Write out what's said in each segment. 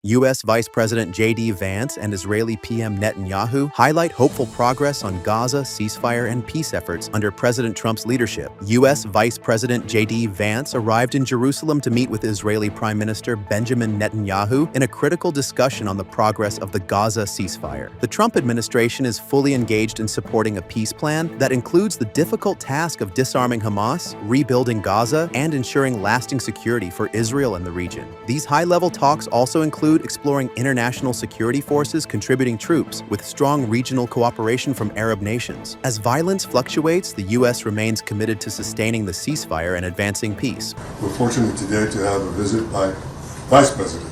U.S. Vice President J.D. Vance and Israeli PM Netanyahu highlight hopeful progress on Gaza ceasefire and peace efforts under President Trump's leadership. U.S. Vice President J.D. Vance arrived in Jerusalem to meet with Israeli Prime Minister Benjamin Netanyahu in a critical discussion on the progress of the Gaza ceasefire. The Trump administration is fully engaged in supporting a peace plan that includes the difficult task of disarming Hamas, rebuilding Gaza, and ensuring lasting security for Israel and the region. These high-level talks also include exploring international security forces contributing troops with strong regional cooperation from Arab nations. As violence fluctuates, the U.S. remains committed to sustaining the ceasefire and advancing peace. We're fortunate today to have a visit by Vice President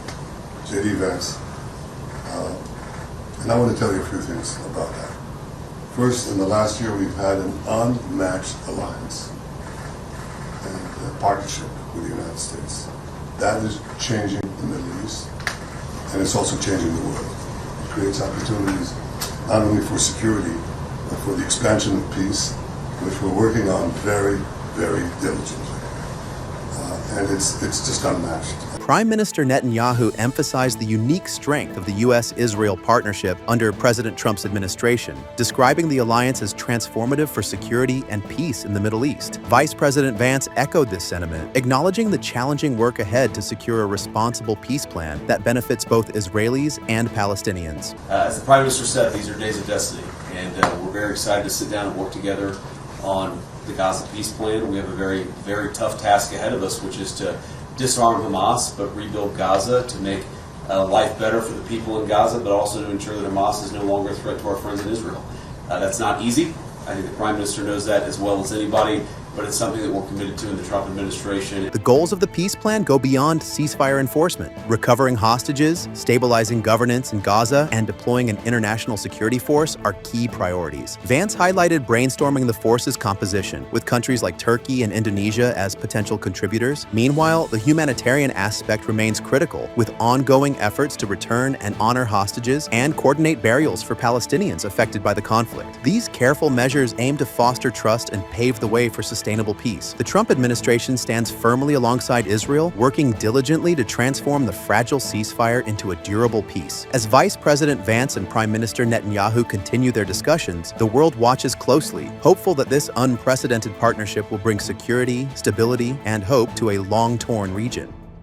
J.D. Vance. And I want to tell you a few things about that. First, in the last year, we've had an unmatched alliance and a partnership with the United States. That is changing the Middle East, and it's also changing the world. It creates opportunities not only for security, but for the expansion of peace, which we're working on very, very diligently. And it's just unmatched. Prime Minister Netanyahu emphasized the unique strength of the U.S.-Israel partnership under President Trump's administration, describing the alliance as transformative for security and peace in the Middle East. Vice President Vance echoed this sentiment, acknowledging the challenging work ahead to secure a responsible peace plan that benefits both Israelis and Palestinians. As the Prime Minister said, these are days of destiny, and we're very excited to sit down and work together on the Gaza peace plan. We have a very, very tough task ahead of us, which is to disarm Hamas, but rebuild Gaza to make life better for the people in Gaza, but also to ensure that Hamas is no longer a threat to our friends in Israel. That's not easy. I think the Prime Minister knows that as well as anybody, but it's something that we're committed to in the Trump administration. The goals of the peace plan go beyond ceasefire enforcement. Recovering hostages, stabilizing governance in Gaza, and deploying an international security force are key priorities. Vance highlighted brainstorming the force's composition, with countries like Turkey and Indonesia as potential contributors. Meanwhile, the humanitarian aspect remains critical, with ongoing efforts to return and honor hostages and coordinate burials for Palestinians affected by the conflict. These careful measures aim to foster trust and pave the way for sustainable peace. The Trump administration stands firmly alongside Israel, working diligently to transform the fragile ceasefire into a durable peace. As Vice President Vance and Prime Minister Netanyahu continue their discussions, the world watches closely, hopeful that this unprecedented partnership will bring security, stability, and hope to a long-torn region.